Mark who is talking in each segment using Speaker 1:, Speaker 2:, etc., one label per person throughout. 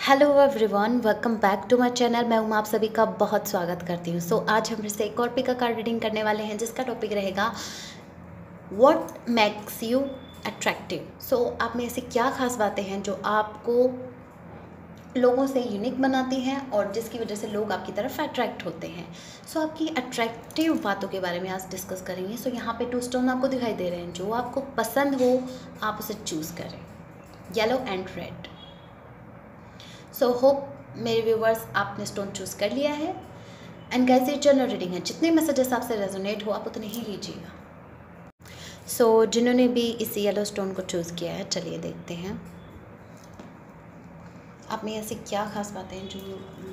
Speaker 1: Hello everyone, welcome back to my channel. मैं आप सभी का बहुत स्वागत करती हूँ। आज हम फिर से एक और पिक कार्ड रीडिंग करने वाले हैं जिसका टॉपिक रहेगा व्हाट मेक्स यू अट्रैक्टिव। आप में ऐसी क्या खास बातें हैं जो आपको लोगों से यूनिक बनाती हैं और जिसकी वजह से लोग आपकी तरफ अट्रैक्ट होते हैं। आपकी अट्रैक्टिव बातों के बारे में आज डिस्कस करेंगे। यहाँ पे 2 स्टोन आपको दिखाई दे रहे हैं, जो आपको पसंद हो आप उसे चूज़ करें, येलो एंड रेड। होप मेरे व्यूवर्स आपने स्टोन चूज़ कर लिया है। एंड गाइस, ये जनरल रीडिंग है, जितने मैसेजेस आपसे रेजोनेट हो आप उतने ही लीजिएगा। जिन्होंने भी इस येलो स्टोन को चूज़ किया है, चलिए देखते हैं आप में ऐसी क्या खास बातें हैं जो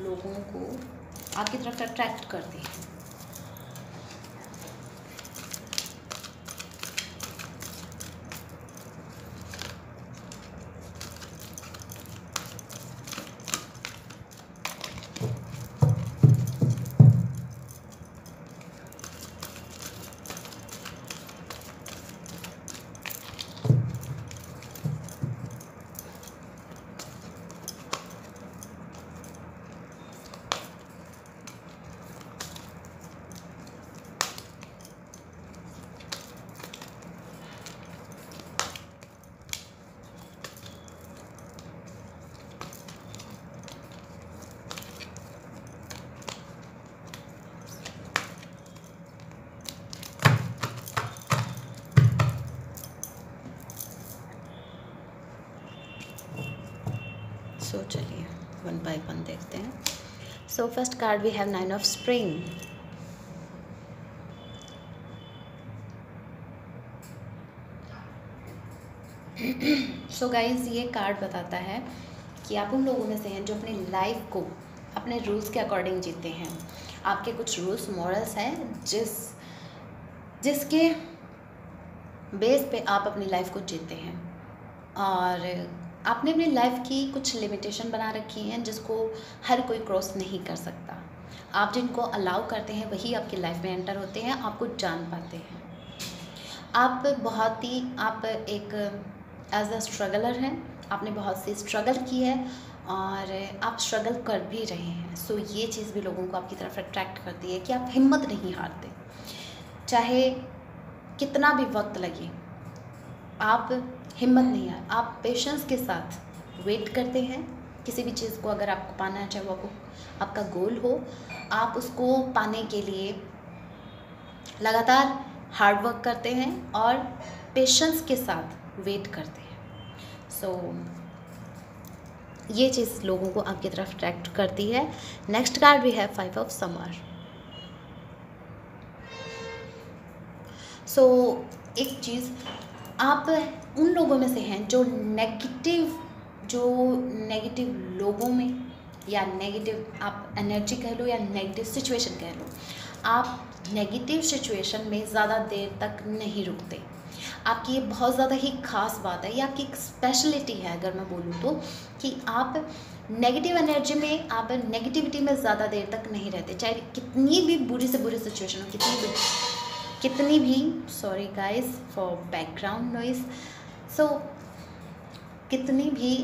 Speaker 1: लोगों को आपकी तरफ अट्रैक्ट करती हैं। चलिए वन बाय वन देखते हैं। First card we have 9 of spring. Guys, ये कार्ड बताता है कि आप उन लोगों में से हैं जो अपनी लाइफ को अपने रूल्स के अकॉर्डिंग जीते हैं। आपके कुछ रूल्स मॉरल्स हैं जिसके बेस पे आप अपनी लाइफ को जीते हैं, और आपने अपनी लाइफ की कुछ लिमिटेशन बना रखी हैं जिसको हर कोई क्रॉस नहीं कर सकता। आप जिनको अलाउ करते हैं वही आपकी लाइफ में एंटर होते हैं, आपको जान पाते हैं। आप एक एज अ स्ट्रगलर हैं, आपने बहुत सी स्ट्रगल की है और आप स्ट्रगल कर भी रहे हैं। ये चीज़ भी लोगों को आपकी तरफ अट्रैक्ट करती है कि आप हिम्मत नहीं हारते, चाहे कितना भी वक्त लगे आप हिम्मत नहीं है, आप पेशेंस के साथ वेट करते हैं। किसी भी चीज़ को अगर आपको पाना है, चाहे वो आपका गोल हो, आप उसको पाने के लिए लगातार हार्ड वर्क करते हैं और पेशेंस के साथ वेट करते हैं। ये चीज़ लोगों को आपकी तरफ अट्रैक्ट करती है। नेक्स्ट कार्ड भी है 5 ऑफ समर। एक चीज़, आप उन लोगों में से हैं जो नेगेटिव लोगों में, या नेगेटिव आप एनर्जी कह लो या नेगेटिव सिचुएशन कह लो, आप नेगेटिव सिचुएशन में ज़्यादा देर तक नहीं रुकते। आपकी ये बहुत ज़्यादा ही खास बात है, ये आपकी एक स्पेशलिटी है अगर मैं बोलूँ तो, कि आप नेगेटिव एनर्जी में, आप नेगेटिविटी में ज़्यादा देर तक नहीं रहते। चाहे कितनी भी बुरी से बुरी सिचुएशन हो, कितनी भी sorry guys for background noise. कितनी भी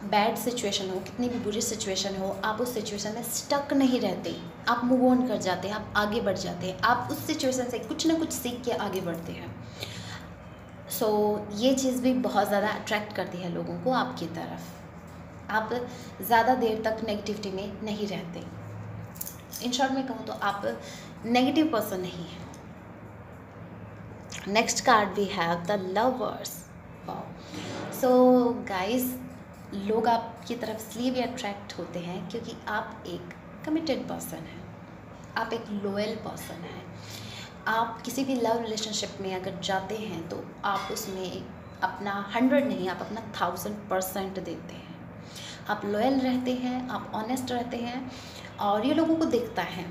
Speaker 1: बैड सिचुएशन हो, कितनी भी बुरी सिचुएशन हो, आप उस सिचुएशन में स्टक नहीं रहते, आप मूव ऑन कर जाते हैं, आप आगे बढ़ जाते हैं, आप उस सिचुएशन से कुछ ना कुछ सीख के आगे बढ़ते हैं। ये चीज़ भी बहुत ज़्यादा अट्रैक्ट करती है लोगों को आपकी तरफ। आप ज़्यादा देर तक नेगेटिविटी में नहीं रहते। इन शॉर्ट में कहूँ तो आप नेगेटिव पर्सन नहीं हैं। Next card we have the lovers. Guys, लोग आपकी तरफ इसलिए भी अट्रैक्ट होते हैं क्योंकि आप एक कमिटेड पर्सन हैं, आप एक लॉयल पर्सन हैं। आप किसी भी लव रिलेशनशिप में अगर जाते हैं तो आप उसमें अपना 100 नहीं, आप अपना 1000% देते हैं। आप लॉयल रहते हैं, आप ऑनेस्ट रहते हैं, और ये लोगों को दिखता है।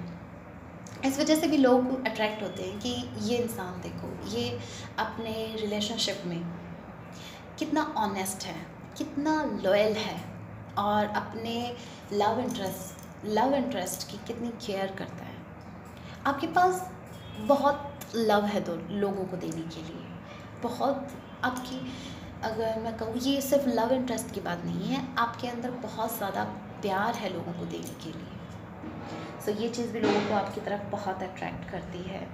Speaker 1: इस वजह से भी लोग अट्रैक्ट होते हैं कि ये इंसान देखो, ये अपने रिलेशनशिप में कितना ऑनेस्ट है, कितना लॉयल है, और अपने लव इंटरेस्ट की कितनी केयर करता है। आपके पास बहुत लव है लोगों को देने के लिए, बहुत आपकी अगर मैं कहूँ, ये सिर्फ लव इंटरेस्ट की बात नहीं है, आपके अंदर बहुत ज़्यादा प्यार है लोगों को देने के लिए। सो ये चीज़ भी लोगों को आपकी तरफ बहुत अट्रैक्ट करती है।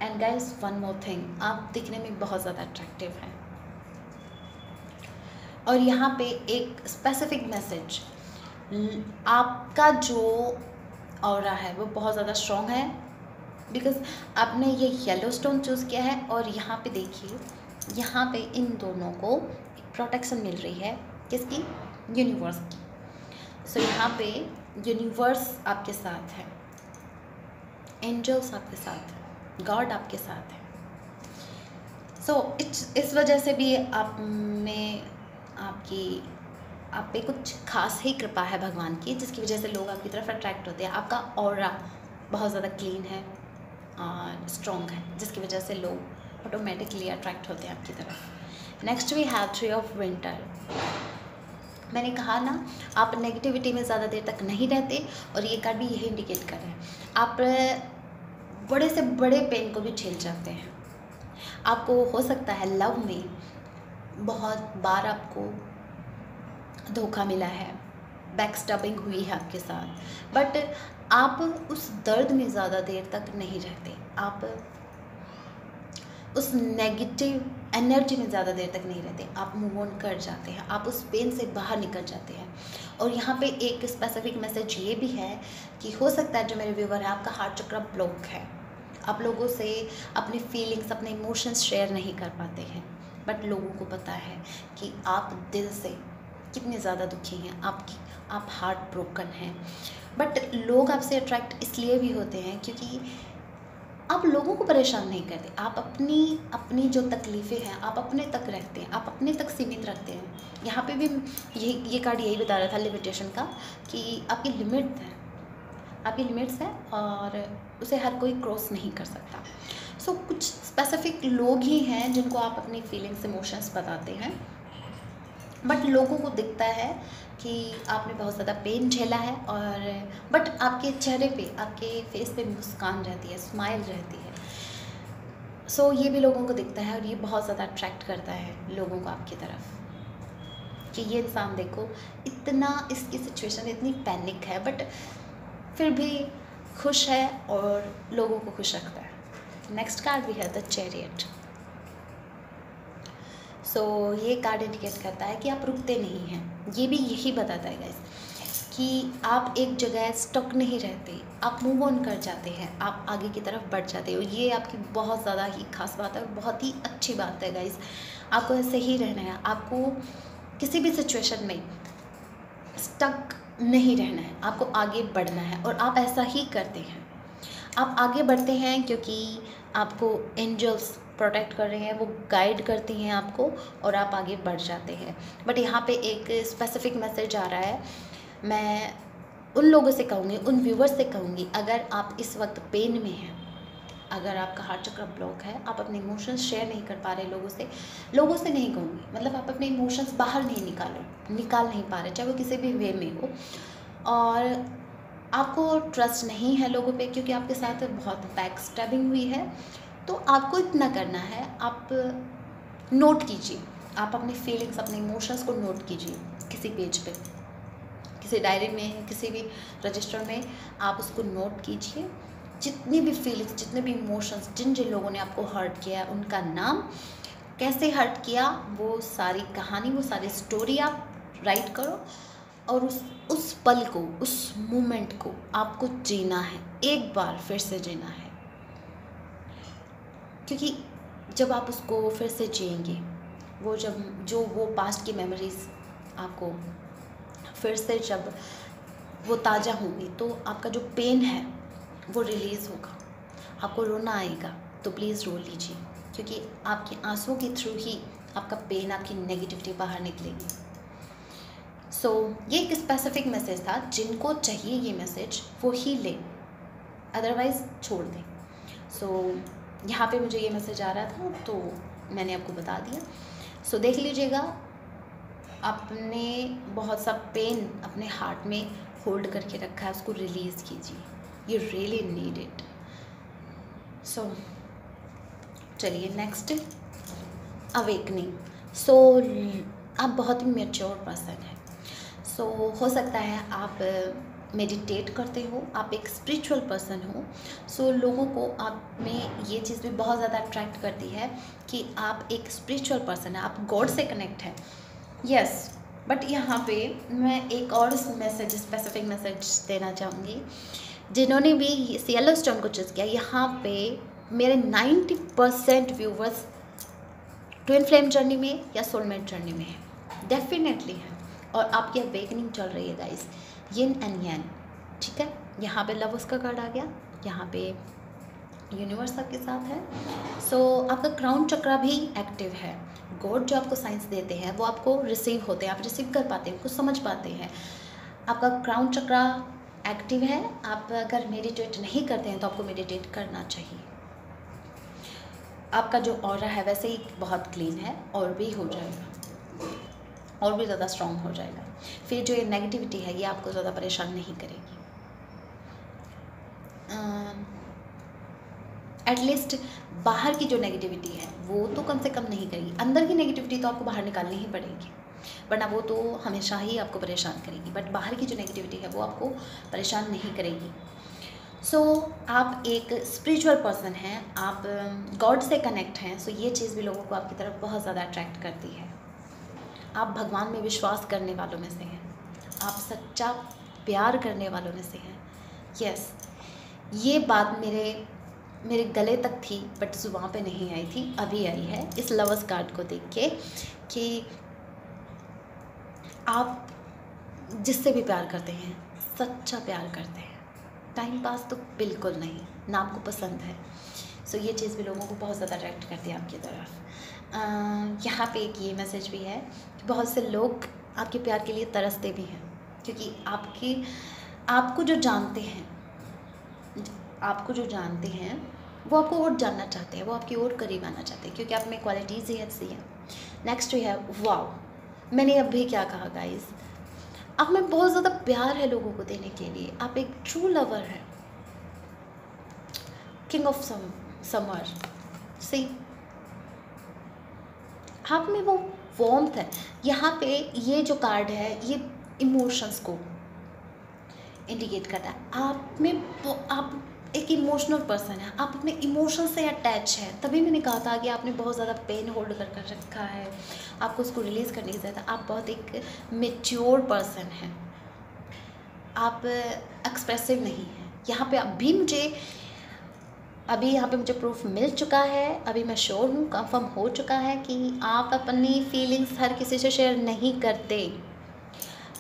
Speaker 1: And guys, one more thing, आप दिखने में बहुत ज़्यादा अट्रैक्टिव हैं। और यहाँ पे एक स्पेसिफिक मैसेज, आपका जो ऑरा है वो बहुत ज़्यादा स्ट्रॉन्ग है, बिकॉज आपने ये येलो स्टोन चूज़ किया है। और यहाँ पे देखिए, यहाँ पे इन दोनों को प्रोटेक्शन मिल रही है, किसकी? यूनिवर्स की। सो यहाँ पे यूनिवर्स आपके साथ है, एंजल्स आपके साथ है, गॉड आपके साथ है। सो इस वजह से भी आप में आप पे कुछ खास ही कृपा है भगवान की, जिसकी वजह से लोग आपकी तरफ अट्रैक्ट होते हैं। आपका ऑरा बहुत ज़्यादा क्लीन है और स्ट्रॉन्ग है, जिसकी वजह से लोग ऑटोमेटिकली अट्रैक्ट होते हैं आपकी तरफ। Next we have three of winter. मैंने कहा ना, आप नेगेटिविटी में ज़्यादा देर तक नहीं रहते, और ये कार्ड भी यही इंडिकेट कर रहे हैं। आप बड़े से बड़े पेन को भी झेल जाते हैं। आपको हो सकता है लव में बहुत बार आपको धोखा मिला है, बैकस्टैबिंग हुई है आपके साथ, बट आप उस दर्द में ज़्यादा देर तक नहीं रहते। आप उस नेगेटिव एनर्जी में ज़्यादा देर तक नहीं रहते, आप मूव ऑन कर जाते हैं, आप उस पेन से बाहर निकल जाते हैं। और यहाँ पे एक स्पेसिफिक मैसेज ये भी है कि हो सकता है जो मेरे व्यूवर है, आपका हार्ट चक्र ब्लॉक है, आप लोगों से अपनी फीलिंग्स, अपने इमोशंस शेयर नहीं कर पाते हैं, बट लोगों को पता है कि आप दिल से कितने ज़्यादा दुखी हैं, आप हार्ट ब्रोकन हैं। बट लोग आपसे अट्रैक्ट इसलिए भी होते हैं क्योंकि आप लोगों को परेशान नहीं करते, आप अपनी जो तकलीफ़ें हैं आप अपने तक रखते हैं, आप अपने तक सीमित रखते हैं। यहाँ पे भी ये कार्ड यही बता रहा था लिमिटेशन का, कि आपकी लिमिट है, आपकी लिमिट्स हैं और उसे हर कोई क्रॉस नहीं कर सकता। सो कुछ स्पेसिफिक लोग ही हैं जिनको आप अपनी फीलिंग्स, इमोशंस बताते हैं, बट लोगों को दिखता है कि आपने बहुत ज़्यादा पेन झेला है, और बट आपके चेहरे पे, आपके फेस पे मुस्कान रहती है, स्माइल रहती है। सो ये भी लोगों को दिखता है, और ये बहुत ज़्यादा अट्रैक्ट करता है लोगों को आपकी तरफ, कि ये इंसान देखो इतना, इसकी सिचुएशन इतनी पैनिक है, बट फिर भी खुश है और लोगों को खुश रखता है। नेक्स्ट कार्ड भी है द चैरियट। सो ये कार्ड इंडिकेट करता है कि आप रुकते नहीं हैं। ये भी यही बताता है गाइस कि आप एक जगह स्टक नहीं रहते, आप मूव ऑन कर जाते हैं, आप आगे की तरफ बढ़ जाते हो। ये आपकी बहुत ज़्यादा ही खास बात है और बहुत ही अच्छी बात है गाइस। आपको ऐसे ही रहना है, आपको किसी भी सिचुएशन में स्टक नहीं रहना है, आपको आगे बढ़ना है, और आप ऐसा ही करते हैं। आप आगे बढ़ते हैं क्योंकि आपको एंजल्स प्रोटेक्ट कर रहे हैं, वो गाइड करती हैं आपको, और आप आगे बढ़ जाते हैं। बट यहाँ पे एक स्पेसिफिक मैसेज आ रहा है, मैं उन लोगों से कहूँगी, उन व्यूवर्स से कहूँगी, अगर आप इस वक्त पेन में हैं, अगर आपका हार्ट चक्र ब्लॉक है, आप अपने इमोशंस शेयर नहीं कर पा रहे लोगों से नहीं कहूँगी, मतलब आप अपने इमोशंस बाहर नहीं निकाल नहीं पा रहे, चाहे वो किसी भी वे में हो, और आपको ट्रस्ट नहीं है लोगों पे क्योंकि आपके साथ बहुत बैक स्टैबिंग हुई है। तो आपको इतना करना है, आप नोट कीजिए, आप अपनी फीलिंग्स, अपने इमोशंस को नोट कीजिए किसी पेज पे, किसी डायरी में, किसी भी रजिस्टर में आप उसको नोट कीजिए। जितनी भी फीलिंग्स, जितने भी इमोशंस, जिन जिन लोगों ने आपको हर्ट किया है, उनका नाम, कैसे हर्ट किया, वो सारी कहानी, वो सारी स्टोरी आप राइट करो, और उस पल को, उस मोमेंट को आपको जीना है, एक बार फिर से जीना है। क्योंकि जब आप उसको फिर से जिएंगे, वो पास्ट की मेमोरीज आपको फिर से जब वो ताज़ा होंगी, तो आपका जो पेन है वो रिलीज़ होगा, आपको रोना आएगा, तो प्लीज़ रो लीजिए, क्योंकि आपके आंसुओं के थ्रू ही आपका पेन, आपकी नेगेटिविटी बाहर निकलेगी। सो ये एक स्पेसिफिक मैसेज था, जिनको चाहिए ये मैसेज वो ही ले, अदरवाइज़ छोड़ दें। सो यहाँ पे मुझे ये मैसेज आ रहा था तो मैंने आपको बता दिया। सो देख लीजिएगा, आपने बहुत सा पेन अपने हार्ट में होल्ड करके रखा है, उसको रिलीज़ कीजिए, यू रियली नीड इट। सो चलिए नेक्स्ट, अवेकनिंग। सो आप बहुत ही मैच्योर पर्सन हैं। सो हो सकता है आप मेडिटेट करते हो, आप एक स्पिरिचुअल पर्सन हो। सो लोगों को आप में ये चीज़ भी बहुत ज़्यादा अट्रैक्ट करती है कि आप एक स्पिरिचुअल पर्सन है, आप गॉड से कनेक्ट हैं। यस, बट यहाँ पे मैं एक और मैसेज, स्पेसिफिक मैसेज देना चाहूँगी। जिन्होंने भी इस येलो स्टोन को चूज़ किया, यहाँ पे मेरे 90% व्यूवर्स ट्विन फ्लेम जर्नी में या सोलमेट जर्नी में है, डेफिनेटली है। और आपकी अवेकनिंग चल रही है गाइस, यिन एंड यान, ठीक है। यहाँ पे लव उसका कार्ड आ गया, यहाँ पे यूनिवर्स आपके साथ है। सो आपका क्राउन चक्रा भी एक्टिव है। गॉड जो आपको साइंस देते हैं वो आपको रिसीव होते हैं, आप रिसीव कर पाते हैं, कुछ समझ पाते हैं। आपका क्राउन चक्रा एक्टिव है। आप अगर मेडिटेट नहीं करते हैं तो आपको मेडिटेट करना चाहिए। आपका जो ऑरा है वैसे ही बहुत क्लीन है, और भी हो जाएगा, और भी ज़्यादा स्ट्रॉन्ग हो जाएगा। फिर जो ये नेगेटिविटी है ये आपको ज़्यादा परेशान नहीं करेगी। एटलीस्ट बाहर की जो नेगेटिविटी है वो तो कम से कम नहीं करेगी। अंदर की नेगेटिविटी तो आपको बाहर निकालनी ही पड़ेगी, वरना वो तो हमेशा ही आपको परेशान करेगी। बट बाहर की जो नेगेटिविटी है वो आपको परेशान नहीं करेगी। सो आप एक स्पिरिचुअल पर्सन हैं, आप गॉड से कनेक्ट हैं। सो ये चीज़ भी लोगों को आपकी तरफ बहुत ज़्यादा अट्रैक्ट करती है। आप भगवान में विश्वास करने वालों में से हैं, आप सच्चा प्यार करने वालों में से हैं। यस, ये बात मेरे गले तक थी बट ज़ुबान पे नहीं आई थी, अभी आई है इस लवर्स कार्ड को देख के, कि आप जिससे भी प्यार करते हैं सच्चा प्यार करते हैं, टाइम पास तो बिल्कुल नहीं ना, आपको पसंद है। सो ये चीज़ भी लोगों को बहुत ज़्यादा अट्रैक्ट करती है आपकी तरफ। यहाँ पे एक ये मैसेज भी है कि बहुत से लोग आपके प्यार के लिए तरसते भी हैं, क्योंकि आपको जो जानते हैं वो आपको और जानना चाहते हैं, वो आपकी और करीब आना चाहते हैं, क्योंकि आप में क्वालिटीज़ ही ऐसी हैं। नेक्स्ट वी है वाओ। मैंने अभी क्या कहा गाइस, आप में बहुत ज़्यादा प्यार है लोगों को देने के लिए, आप एक ट्रू लवर हैं, किंग ऑफ समर। सी, आप में वो वार्मथ है। यहाँ पे ये जो कार्ड है ये इमोशंस को इंडिकेट करता है। आप एक इमोशनल पर्सन है, आप अपने इमोशन से अटैच है। तभी मैंने कहा था कि आपने बहुत ज़्यादा पेन होल्ड कर रखा है, आपको उसको रिलीज़ करने की ज़रूरत है। आप बहुत एक मेच्योर पर्सन हैं, आप एक्सप्रेसिव नहीं हैं। यहाँ पे अभी यहाँ पे मुझे प्रूफ मिल चुका है, अभी मैं श्योर हूँ, कंफर्म हो चुका है कि आप अपनी फीलिंग्स हर किसी से शेयर नहीं करते।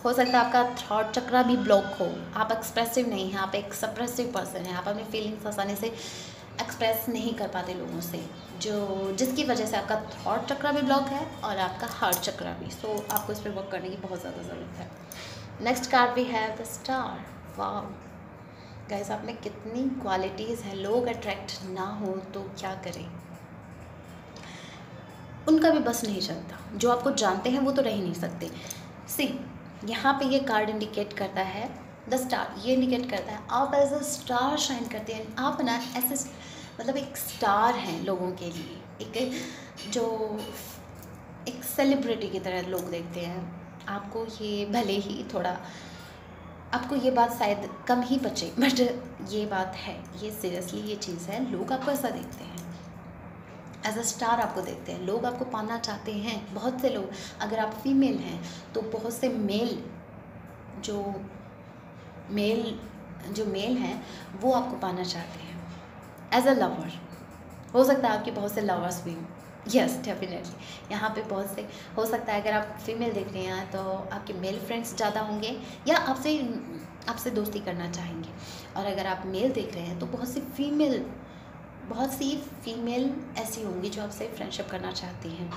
Speaker 1: हो सकता है आपका थॉट चक्रा भी ब्लॉक हो, आप एक्सप्रेसिव नहीं हैं, आप एक सप्रेसिव पर्सन हैं, आप अपनी फीलिंग्स आसानी से एक्सप्रेस नहीं कर पाते लोगों से, जिसकी वजह से आपका थॉट चक्रा भी ब्लॉक है और आपका हार्ट चक्रा भी। सो आपको इस पर वर्क करने की बहुत ज़्यादा ज़रूरत है। नेक्स्ट कार्ड भी है द स्टार। वाओ गाइस, आप में कितनी क्वालिटीज़ हैं। लोग अट्रैक्ट ना हो तो क्या करें, उनका भी बस नहीं चलता। जो आपको जानते हैं वो तो रह ही नहीं सकते। सी, यहाँ पे ये कार्ड इंडिकेट करता है द स्टार। ये इंडिकेट करता है आप एज अ स्टार शाइन करते हैं। आप ना ऐसे मतलब एक स्टार हैं लोगों के लिए, एक सेलिब्रिटी की तरह लोग देखते हैं आपको। ये भले ही थोड़ा आपको ये बात शायद कम ही बचे, बट ये बात है, ये सीरियसली ये चीज़ है। लोग आपको ऐसा देखते हैं, एज अ स्टार आपको देखते हैं, लोग आपको पाना चाहते हैं। बहुत से लोग, अगर आप फीमेल हैं तो बहुत से मेल हैं वो आपको पाना चाहते हैं एज अ लवर। हो सकता है आपके बहुत से लवर्स भी हों। यस डेफिनेटली, यहाँ पे बहुत से हो सकता है। अगर आप फीमेल देख रहे हैं तो आपके मेल फ्रेंड्स ज़्यादा होंगे या आपसे दोस्ती करना चाहेंगे। और अगर आप मेल देख रहे हैं तो बहुत सी फीमेल ऐसी होंगी जो आपसे फ्रेंडशिप करना चाहती हैं,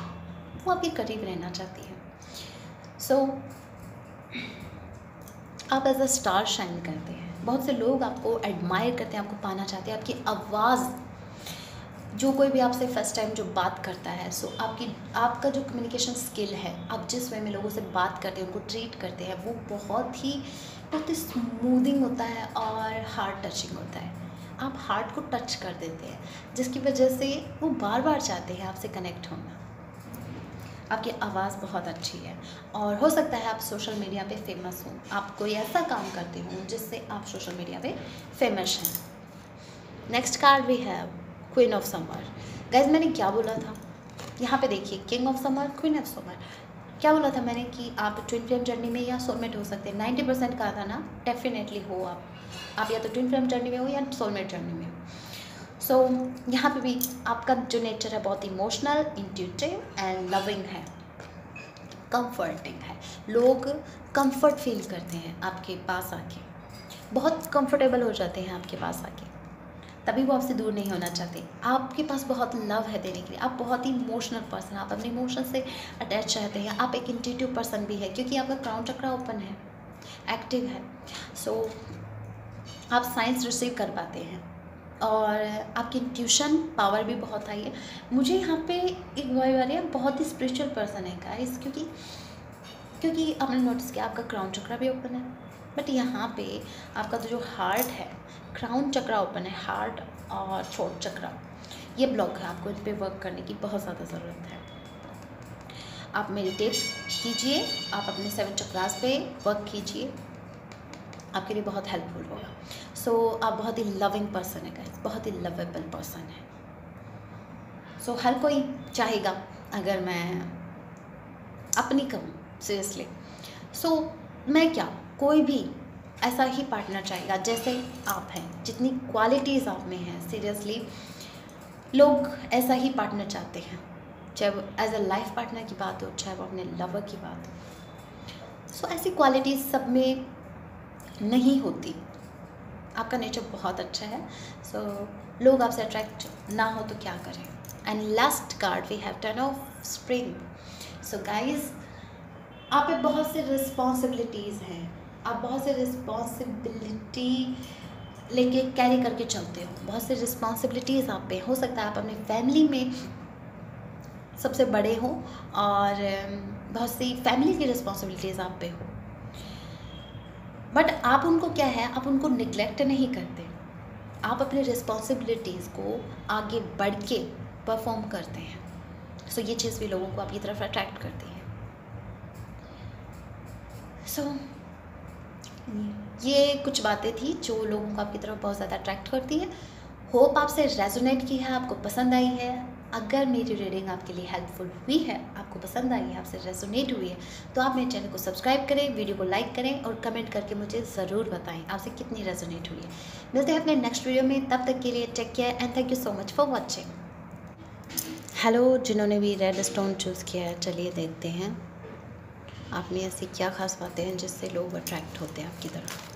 Speaker 1: वो आपके करीब रहना चाहती हैं। सो आप एज अ स्टार शाइन करते हैं। बहुत से लोग आपको एडमायर करते हैं, आपको पाना चाहते हैं। आपकी आवाज़, जो कोई भी आपसे फर्स्ट टाइम जो बात करता है, सो आपका जो कम्युनिकेशन स्किल है, आप जिस वे में लोगों से बात करते हैं, उनको ट्रीट करते हैं, वो बहुत ही स्मूदिंग होता है और हार्ट टचिंग होता है। आप हार्ट को टच कर देते हैं, जिसकी वजह से वो बार बार चाहते हैं आपसे कनेक्ट होना। आपकी आवाज़ बहुत अच्छी है और हो सकता है आप सोशल मीडिया पे फेमस हो, आप कोई ऐसा काम करते हो जिससे आप सोशल मीडिया पे फेमस हैं। Next card we have queen of summer. Guys मैंने क्या बोला था, यहाँ पे देखिए, king of summer, queen of summer. क्या बोला था मैंने कि आप ट्विन फ्लेम जर्नी में या सोलमेट हो सकते हैं। 90% कहा था ना, डेफिनेटली हो आप या तो ट्विन फ्लेम जर्नी में हो या सोलमेट जर्नी में हो। सो यहाँ पे भी आपका जो नेचर है बहुत इमोशनल, इंट्यूटिव एंड लविंग है, कंफर्टिंग है। लोग कंफर्ट फील करते हैं आपके पास आके, बहुत कंफर्टेबल हो जाते हैं आपके पास आके, तभी वो आपसे दूर नहीं होना चाहते। आपके पास बहुत लव है देने के लिए, आप बहुत ही इमोशनल पर्सन, आप अपने इमोशन से अटैच रहते हैं। आप एक इंट्यूटिव पर्सन भी है क्योंकि आपका क्राउन चक्रा ओपन है, एक्टिव है। सो आप साइंस रिसीव कर पाते हैं और आपकी ट्यूशन पावर भी बहुत हाई है। मुझे यहाँ पे एक वाइब आ रही है, बहुत ही स्पिरिचुअल पर्सन है गाइस, क्योंकि आपने नोटिस किया आपका क्राउन चक्रा भी ओपन है, बट यहाँ पे आपका जो हार्ट है, क्राउन चक्रा ओपन है, हार्ट और थ्रोट चक्रा ये ब्लॉक है। आपको इन पे वर्क करने की बहुत ज़्यादा ज़रूरत है। आप मेडिटेट कीजिए, आप अपने 7 चक्रास पे वर्क कीजिए, आपके लिए बहुत हेल्पफुल होगा। सो आप बहुत ही लविंग पर्सन है गाइस, बहुत ही लवेबल पर्सन है। सो हर कोई चाहेगा, अगर मैं अपनी कहूँ सीरियसली, सो मैं क्या, कोई भी ऐसा ही पार्टनर चाहेगा जैसे आप हैं, जितनी क्वालिटीज़ आप में हैं। सीरियसली लोग ऐसा ही पार्टनर चाहते हैं, चाहे वो एज अ लाइफ पार्टनर की बात हो, चाहे वो अपने लवर की बात हो। सो ऐसी क्वालिटीज़ सब में नहीं होती। आपका नेचर बहुत अच्छा है, सो लोग आपसे अट्रैक्ट ना हो तो क्या करें। And last card we have 10 of spring. So guys आप पे बहुत से रिस्पॉन्सिबिलिटीज़ हैं, आप बहुत से रिस्पॉन्सिबिलिटी लेके कैरी करके चलते हो, बहुत से रिस्पॉन्सिबिलिटीज़ आप पे। हो सकता है आप अपनी फैमिली में सबसे बड़े हो और बहुत सी फैमिली की रिस्पॉन्सिबिलिटीज़ आप पे हो, बट आप उनको क्या है, आप उनको निगलेक्ट नहीं करते, आप अपनी रिस्पॉन्सिबिलिटीज़ को आगे बढ़ के परफॉर्म करते हैं। सो ये चीज़ भी लोगों को आपकी तरफ अट्रैक्ट करती है। सो ये कुछ बातें थी जो लोगों को आपकी तरफ बहुत ज़्यादा अट्रैक्ट करती है। होप आपसे रेजोनेट की है, आपको पसंद आई है। अगर मेरी रीडिंग आपके लिए हेल्पफुल हुई है, आपको पसंद आई है, आपसे रेजोनेट हुई है, तो आप मेरे चैनल को सब्सक्राइब करें, वीडियो को लाइक करें और कमेंट करके मुझे ज़रूर बताएं आपसे कितनी रेजोनेट हुई है। मिलते हैं अपने नेक्स्ट वीडियो में, तब तक के लिए take care and thank you so much for watching. Hello, जिन्होंने भी रेड स्टोन चूज़ किया है, चलिए देखते हैं आप में ऐसी क्या खास बातें हैं जिससे लोग अट्रैक्ट होते हैं आपकी तरफ।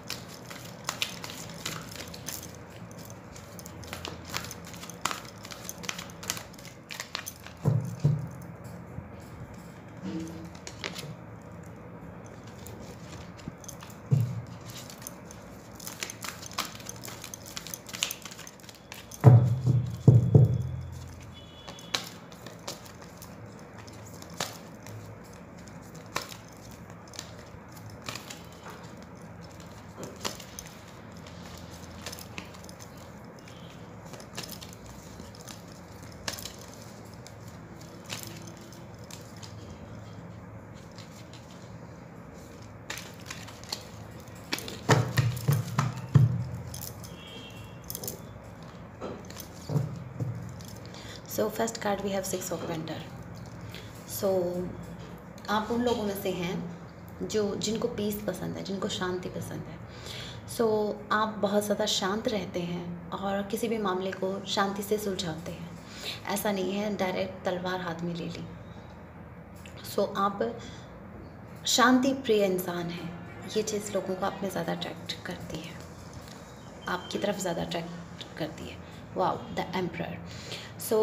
Speaker 1: So first card we have 6 of painter. So आप उन लोगों में से हैं जिनको पीस पसंद है, जिनको शांति पसंद है। सो आप बहुत ज़्यादा शांत रहते हैं और किसी भी मामले को शांति से सुलझाते हैं। ऐसा नहीं है डायरेक्ट तलवार हाथ में ले ली। सो आप शांति प्रिय इंसान हैं। ये चीज़ लोगों को आप में ज़्यादा अट्रैक्ट करती है, आपकी तरफ ज़्यादा अट्रैक्ट करती है। Wow, the emperor. So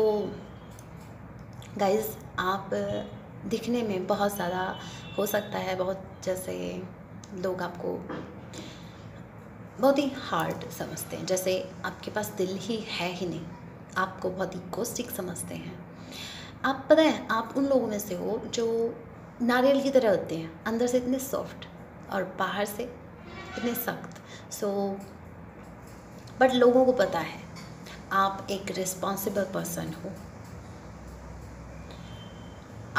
Speaker 1: guys आप दिखने में बहुत ज़्यादा, हो सकता है बहुत, जैसे लोग आपको बहुत ही हार्ड समझते हैं, जैसे आपके पास दिल ही है ही नहीं, आपको बहुत इगोइस्टिक समझते हैं। आप पता है, आप उन लोगों में से हो जो नारियल की तरह होते हैं, अंदर से इतने सॉफ्ट और बाहर से इतने सख्त। सो बट लोगों को पता है आप एक रिस्पॉन्सिबल पर्सन हो,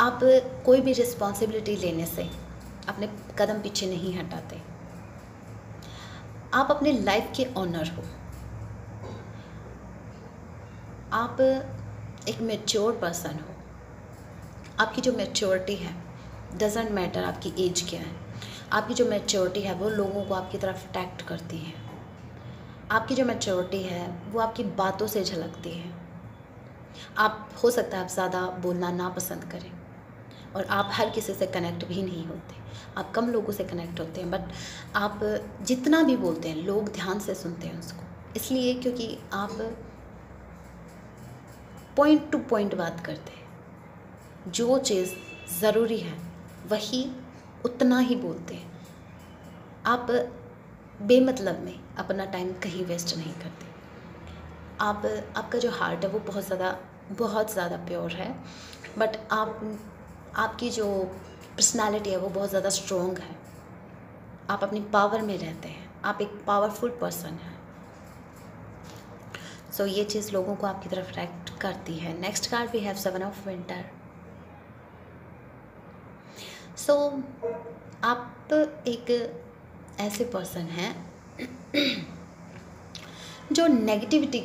Speaker 1: आप कोई भी रिस्पॉन्सिबिलिटी लेने से अपने कदम पीछे नहीं हटाते। आप अपने लाइफ के ऑनर हो। आप एक मैच्योर पर्सन हो। आपकी जो मैच्योरिटी है, डजेंट मैटर आपकी एज क्या है, आपकी जो मैच्योरिटी है वो लोगों को आपकी तरफ अट्रैक्ट करती है। आपकी जो मैच्योरिटी है वो आपकी बातों से झलकती है। आप हो सकता है आप ज़्यादा बोलना ना पसंद करें और आप हर किसी से कनेक्ट भी नहीं होते, आप कम लोगों से कनेक्ट होते हैं, बट आप जितना भी बोलते हैं लोग ध्यान से सुनते हैं उसको, इसलिए क्योंकि आप पॉइंट टू पॉइंट बात करते हैं। जो चीज़ ज़रूरी है वही उतना ही बोलते हैं। आप बेमतलब में अपना टाइम कहीं वेस्ट नहीं करते। आपका जो हार्ट है वो बहुत ज़्यादा प्योर है, बट आपकी जो पर्सनालिटी है वो बहुत ज़्यादा स्ट्रॉन्ग है। आप अपनी पावर में रहते हैं, आप एक पावरफुल पर्सन हैं। सो ये चीज़ लोगों को आपकी तरफ अट्रैक्ट करती है। Next card we have 7 of winter. So आप एक ऐसे पर्सन हैं जो नेगेटिविटी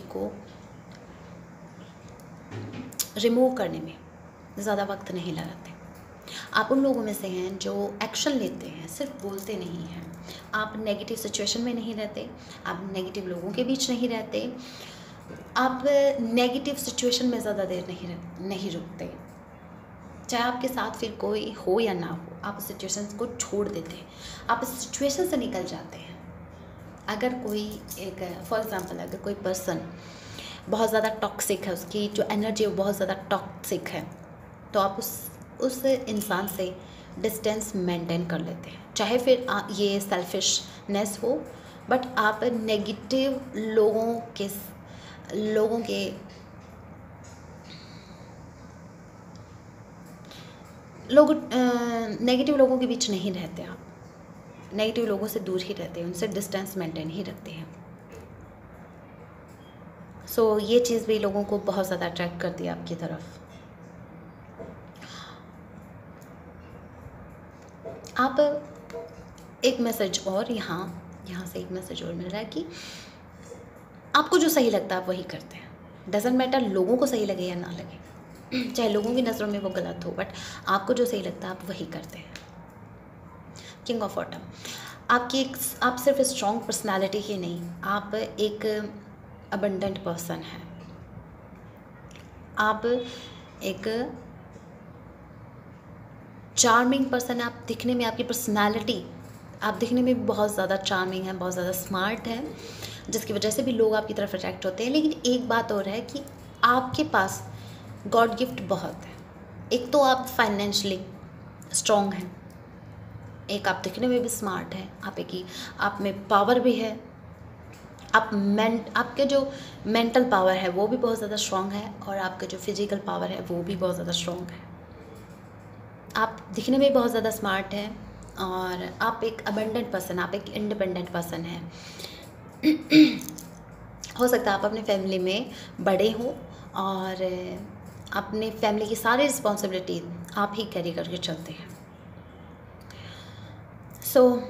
Speaker 1: को रिमूव करने में ज़्यादा वक्त नहीं लगाते। आप उन लोगों में से हैं जो एक्शन लेते हैं, सिर्फ बोलते नहीं हैं। आप नेगेटिव सिचुएशन में नहीं रहते, आप नेगेटिव लोगों के बीच नहीं रहते, आप नेगेटिव सिचुएशन में ज़्यादा देर नहीं रुकते। चाहे आपके साथ फिर कोई हो या ना हो, आप उस सिचुएशन को छोड़ देते हैं, आप उस सिचुएशन से निकल जाते हैं। अगर कोई एक फॉर एग्ज़ाम्पल अगर कोई पर्सन बहुत ज़्यादा टॉक्सिक है, उसकी जो एनर्जी है वो बहुत ज़्यादा टॉक्सिक है, तो आप उस इंसान से डिस्टेंस मेंटेन कर लेते हैं। चाहे फिर ये सेल्फिशनेस हो, बट आप नेगेटिव लोगों के नेगेटिव लोगों के बीच नहीं रहते। आप नेगेटिव लोगों से दूर ही रहते हैं, उनसे डिस्टेंस मेंटेन ही रखते हैं। सो ये चीज़ भी लोगों को बहुत ज़्यादा अट्रैक्ट करती है आपकी तरफ। आप एक मैसेज और यहाँ से एक मैसेज और मिल रहा है कि आपको जो सही लगता है आप वही करते हैं। डजेंट मैटर लोगों को सही लगे या ना लगे, चाहे लोगों की नज़रों में वो गलत हो, बट आपको जो सही लगता है आप वही करते हैं। King of autumn. आप सिर्फ स्ट्रॉन्ग पर्सनालिटी ही नहीं, आप एक अबंडेंट पर्सन हैं। आप एक चार्मिंग पर्सन है। आप दिखने में, आपकी पर्सनालिटी आप दिखने में भी बहुत ज़्यादा चार्मिंग है, बहुत ज़्यादा स्मार्ट है, जिसकी वजह से भी लोग आपकी तरफ अट्रैक्ट होते हैं। लेकिन एक बात और है कि आपके पास गॉड गिफ्ट बहुत है। एक तो आप फाइनेंशियली स्ट्रॉन्ग हैं, एक आप दिखने में भी स्मार्ट हैं, आप में पावर भी है, आपके जो मेंटल पावर है वो भी बहुत ज़्यादा स्ट्रॉन्ग है, और आपका जो फिजिकल पावर है वो भी बहुत ज़्यादा स्ट्रॉन्ग है। आप दिखने में बहुत ज़्यादा स्मार्ट हैं, और आप एक अबंडेंट पर्सन, आप एक इंडिपेंडेंट पर्सन हैं। हो सकता है आप अपने फैमिली में बड़े हो और अपने फैमिली की सारी रिस्पॉन्सिबिलिटी आप ही कैरी करके चलते हैं। सो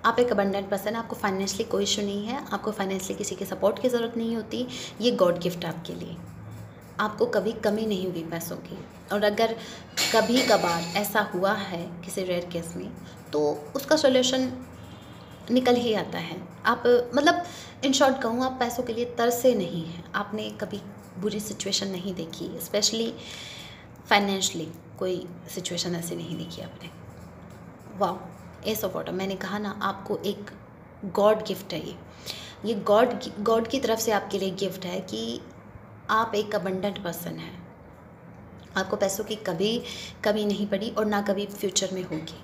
Speaker 1: आप एक अबंडेंट पर्सन, आपको फाइनेंशियली कोई इशू नहीं है, आपको फाइनेंशियली किसी के सपोर्ट की ज़रूरत नहीं होती। ये गॉड गिफ्ट आपके लिए, आपको कभी कमी नहीं हुई पैसों की। और अगर कभी कभार ऐसा हुआ है किसी रेयर केस में, तो उसका सॉल्यूशन निकल ही आता है। आप मतलब इन शॉर्ट कहूँ, आप पैसों के लिए तरसे नहीं हैं। आपने कभी बुरी सिचुएशन नहीं देखी, स्पेशली फाइनेंशियली कोई सिचुएशन ऐसी नहीं देखी आपने। वाह, एस ऑफ ऑटम। मैंने कहा ना, आपको एक गॉड गिफ्ट है ये गॉड की तरफ से आपके लिए गिफ्ट है कि आप एक अबंडेंट पर्सन हैं। आपको पैसों की कभी कमी नहीं पड़ी और ना कभी फ्यूचर में होगी,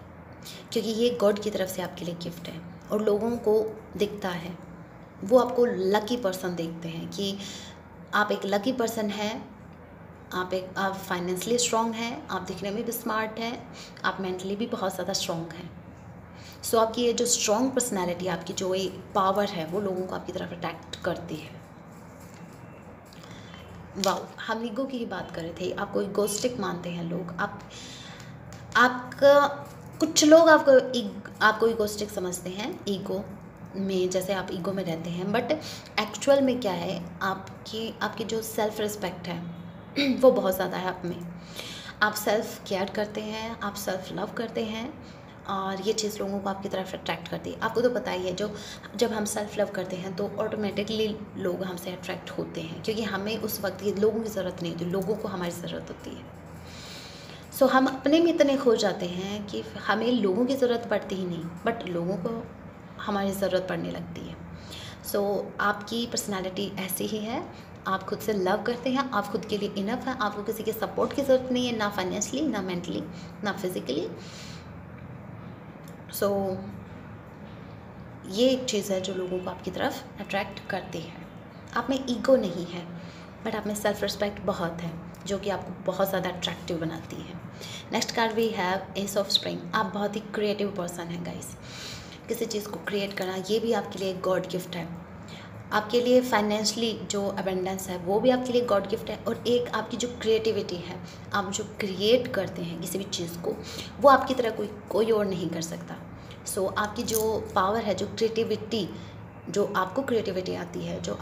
Speaker 1: क्योंकि ये गॉड की तरफ से आपके लिए गिफ्ट है। और लोगों को दिखता है, वो आपको लकी पर्सन देखते हैं कि आप एक लकी पर्सन हैं। आप फाइनेंशियली स्ट्रॉन्ग हैं, आप दिखने में भी स्मार्ट हैं, आप मेंटली भी बहुत ज़्यादा स्ट्रॉन्ग हैं। सो आपकी ये जो स्ट्रॉन्ग पर्सनैलिटी, आपकी जो ये पावर है, वो लोगों को आपकी तरफ अट्रैक्ट करती है। वाओ, हम ईगो की ही बात कर रहे थे। आपको ईगोस्टिक मानते हैं लोग, आपका कुछ लोग आपको ईगोस्टिक समझते हैं, ईगो में, जैसे आप ईगो में रहते हैं, बट एक्चुअल में क्या है, आपकी जो सेल्फ रिस्पेक्ट है वो बहुत ज़्यादा है आप में। आप सेल्फ केयर करते हैं, आप सेल्फ लव करते हैं, और ये चीज़ लोगों को आपकी तरफ अट्रैक्ट करती है। आपको तो पता ही है, जब हम सेल्फ लव करते हैं तो ऑटोमेटिकली लोग हमसे अट्रैक्ट होते हैं, क्योंकि हमें उस वक्त ये लोगों की ज़रूरत नहीं होती, लोगों को हमारी ज़रूरत होती है। सो हम अपने में इतने खो जाते हैं कि हमें लोगों की ज़रूरत पड़ती ही नहीं, बट लोगों को हमारी ज़रूरत पड़ने लगती है। सो आपकी पर्सनालिटी ऐसी ही है, आप खुद से लव करते हैं, आप खुद के लिए इनफ हैं, आपको किसी के सपोर्ट की ज़रूरत नहीं है, ना फाइनेंशियली, ना मेंटली, ना फिज़िकली। सो ये एक चीज़ है जो लोगों को आपकी तरफ अट्रैक्ट करती है। आप में ईगो नहीं है, बट आप में सेल्फ रिस्पेक्ट बहुत है, जो कि आपको बहुत ज़्यादा अट्रैक्टिव बनाती है। Next card we have ace of spring. आप बहुत ही क्रिएटिव पर्सन हैं गाइस। किसी चीज़ को क्रिएट करना, ये भी आपके लिए एक गॉड गिफ्ट है। आपके लिए फाइनेंशियली जो अबेंडेंस है वो भी आपके लिए गॉड गिफ्ट है, और एक आपकी जो क्रिएटिविटी है, आप जो क्रिएट करते हैं किसी भी चीज़ को, वो आपकी तरह कोई और नहीं कर सकता। सो आपकी जो पावर है, जो क्रिएटिविटी, जो आपको क्रिएटिविटी आती है, जो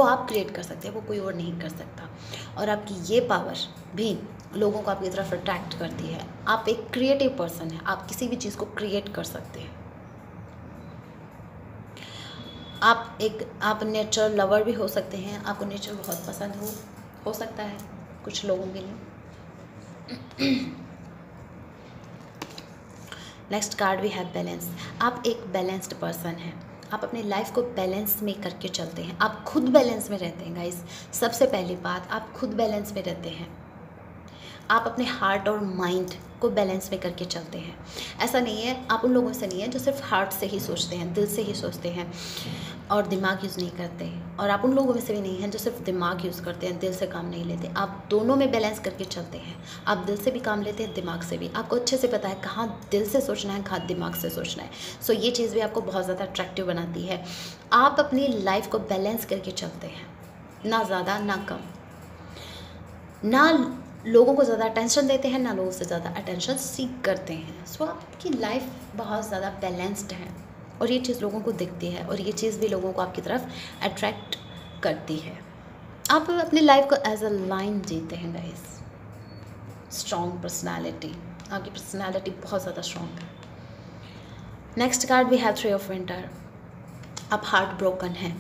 Speaker 1: आप क्रिएट कर सकते हैं, वो कोई और नहीं कर सकता। और आपकी ये पावर भी लोगों को आपकी तरफ अट्रैक्ट करती है। आप एक क्रिएटिव पर्सन हैं, आप किसी भी चीज़ को क्रिएट कर सकते हैं। आप नेचर लवर भी हो सकते हैं, आपको नेचर बहुत पसंद हो सकता है कुछ लोगों के लिए। Next card we have balance. आप एक बैलेंस्ड पर्सन हैं, आप अपनी लाइफ को बैलेंस में करके चलते हैं, आप खुद बैलेंस में रहते हैं गाइस। सबसे पहली बात, आप खुद बैलेंस में रहते हैं, आप अपने हार्ट और माइंड को बैलेंस में करके चलते हैं। ऐसा नहीं है, आप उन लोगों से नहीं है जो सिर्फ हार्ट से ही सोचते हैं, दिल से ही सोचते हैं और दिमाग यूज़ नहीं करते, और आप उन लोगों में से भी नहीं हैं जो सिर्फ दिमाग यूज़ करते हैं, दिल से काम नहीं लेते। आप दोनों में बैलेंस करके चलते हैं, आप दिल से भी काम लेते हैं, दिमाग से भी। आपको अच्छे से पता है कहाँ दिल से सोचना है, कहाँ दिमाग से सोचना है। सो ये चीज़ भी आपको बहुत ज़्यादा अट्रैक्टिव बनाती है। आप अपनी लाइफ को बैलेंस करके चलते हैं, ना ज़्यादा ना कम, ना लोगों को ज़्यादा अटेंशन देते हैं, ना लोगों से ज़्यादा अटेंशन सीख करते हैं। सो आपकी लाइफ बहुत ज़्यादा बैलेंस्ड है, और ये चीज़ लोगों को दिखती है, और ये चीज़ भी लोगों को आपकी तरफ अट्रैक्ट करती है। आप अपनी लाइफ को एज अ लाइन जीते हैं गाइस। स्ट्रॉन्ग पर्सनालिटी, आपकी पर्सनालिटी बहुत ज़्यादा स्ट्रॉन्ग है। Next card we have three of winter. आप हार्ट ब्रोकन हैं,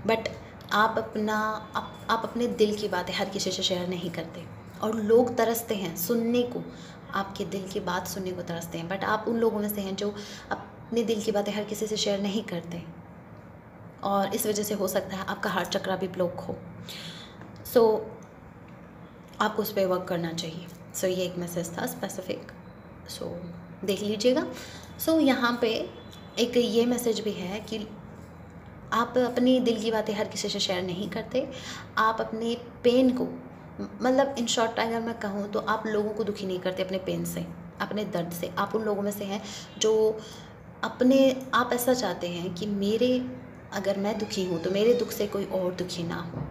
Speaker 1: बट आप अपने दिल की बातें हर किसी से शेयर नहीं करते, और लोग तरसते हैं सुनने को, आपके दिल की बात सुनने को तरसते हैं, बट आप उन लोगों में से हैं जो अपने दिल की बातें हर किसी से शेयर नहीं करते, और इस वजह से हो सकता है आपका हार्ट चक्र भी ब्लॉक हो। सो आपको उस पर वर्क करना चाहिए। सो ये एक मैसेज था स्पेसिफिक, सो देख लीजिएगा। सो यहाँ पे एक ये मैसेज भी है कि आप अपनी दिल की बातें हर किसी से शेयर नहीं करते, आप अपने पेन को, मतलब इन शॉर्ट अगर मैं कहूँ तो आप लोगों को दुखी नहीं करते अपने पेन से, अपने दर्द से। आप उन लोगों में से हैं जो आप ऐसा चाहते हैं कि अगर मैं दुखी हूँ तो मेरे दुख से कोई और दुखी ना हो,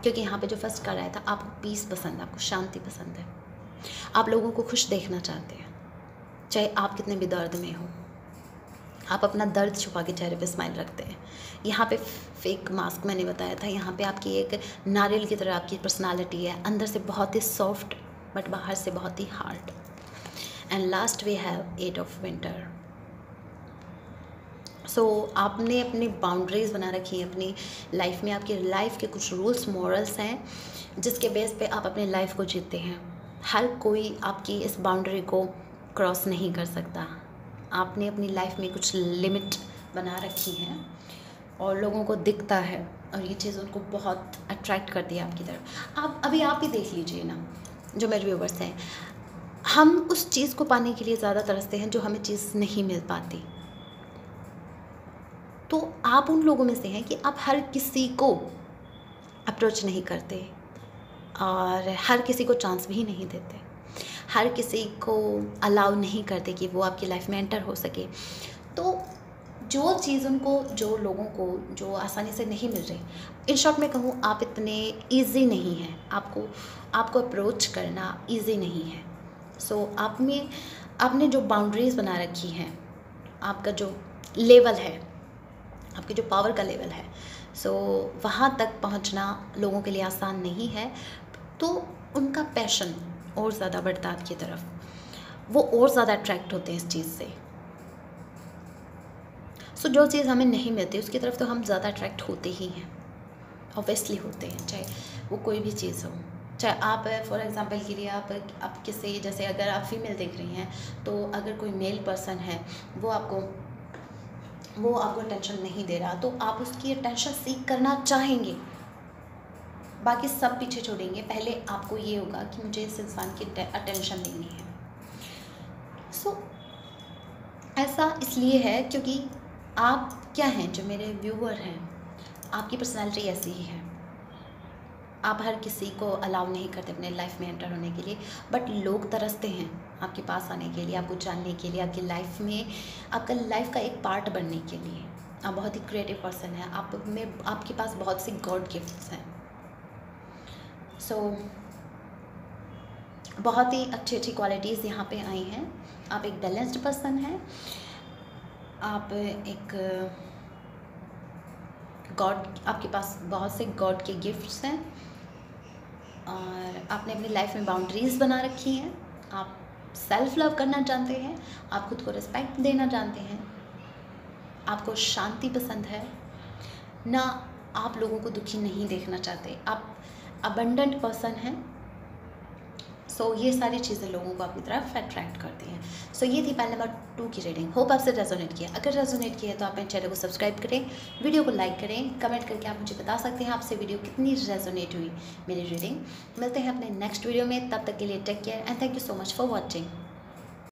Speaker 1: क्योंकि यहाँ पे जो फर्स्ट कर आया था, आपको पीस पसंद है, आपको शांति पसंद है, आप लोगों को खुश देखना चाहते हैं, चाहे आप कितने भी दर्द में हो। आप अपना दर्द छुपा के चेहरे पे स्माइल रखते हैं। यहाँ पे फेक मास्क मैंने बताया था, यहाँ पे आपकी एक नारियल की तरह आपकी पर्सनालिटी है, अंदर से बहुत ही सॉफ्ट बट बाहर से बहुत ही hard. And last we have eight of winter. So आपने अपनी बाउंड्रीज़ बना रखी हैं अपनी लाइफ में, आपकी लाइफ के कुछ रूल्स मॉरल्स हैं जिसके बेस पे आप अपनी लाइफ को जीते हैं। हर कोई आपकी इस बाउंड्री को क्रॉस नहीं कर सकता। आपने अपनी लाइफ में कुछ लिमिट बना रखी है और लोगों को दिखता है, और ये चीज़ उनको बहुत अट्रैक्ट करती है आपकी तरफ। आप ही देख लीजिए ना, जो मेरे व्यूवर्स हैं, हम उस चीज़ को पाने के लिए ज़्यादा तरसते हैं जो हमें चीज़ नहीं मिल पाती। तो आप उन लोगों में से हैं कि आप हर किसी को अप्रोच नहीं करते और हर किसी को चांस भी नहीं देते, हर किसी को अलाउ नहीं करते कि वो आपकी लाइफ में एंटर हो सके। तो जो चीज़ उनको, जो लोगों को जो आसानी से नहीं मिल रही, इन शॉर्ट में कहूँ आप इतने इजी नहीं हैं, आपको अप्रोच करना इजी नहीं है। सो आपने जो बाउंड्रीज़ बना रखी हैं, आपका जो लेवल है, आपके जो पावर का लेवल है, सो वहाँ तक पहुँचना लोगों के लिए आसान नहीं है। तो उनका पैशन और ज़्यादा बढ़ता है आपकी तरफ, वो और ज़्यादा अट्रैक्ट होते हैं इस चीज़ से। सो जो चीज़ हमें नहीं मिलती उसकी तरफ तो हम ज़्यादा अट्रैक्ट होते ही हैं, ऑब्वियसली होते हैं, चाहे वो कोई भी चीज़ हो। चाहे आप फॉर एग्ज़ाम्पल के लिए आप किसी, जैसे अगर आप फीमेल देख रही हैं, तो अगर कोई मेल पर्सन है वो आपको अटेंशन नहीं दे रहा, तो आप उसकी अटेंशन सीख करना चाहेंगे, बाकी सब पीछे छोड़ेंगे। पहले आपको ये होगा कि मुझे इस इंसान की अटेंशन लेनी है। सो ऐसा इसलिए है क्योंकि आप क्या हैं, जो मेरे व्यूअर हैं, आपकी पर्सनैलिटी ऐसी ही है। आप हर किसी को अलाउ नहीं करते अपने लाइफ में एंटर होने के लिए, बट लोग तरसते हैं आपके पास आने के लिए, आपको जानने के लिए, आपकी लाइफ में आपका लाइफ का एक पार्ट बनने के लिए। आप बहुत ही क्रिएटिव पर्सन हैं, आपके पास बहुत सी गॉड गिफ्ट्स हैं। सो बहुत ही अच्छी अच्छी क्वालिटीज़ यहाँ पे आई हैं। आप एक बैलेंस्ड पर्सन हैं, आप एक आपके पास बहुत से गॉड के गिफ्ट्स हैं, और आपने अपनी लाइफ में बाउंड्रीज़ बना रखी हैं। आप सेल्फ लव करना जानते हैं, आप खुद को रिस्पेक्ट देना जानते हैं, आपको शांति पसंद है ना, आप लोगों को दुखी नहीं देखना चाहते, आप अबंडेंट पर्सन हैं। सो ये सारी चीज़ें लोगों को आपकी तरफ अट्रैक्ट करती हैं। सो ये थी पैल नंबर 2 की रीडिंग। होप आपसे रेजोनेट किया। अगर रेजोनेट किया तो आप मेरे चैनल को सब्सक्राइब करें, वीडियो को लाइक करें, कमेंट करके आप मुझे बता सकते हैं आपसे वीडियो कितनी रेजोनेट हुई मेरी रीडिंग। मिलते हैं अपने नेक्स्ट वीडियो में, तब तक के लिए take care and thank you so much for watching.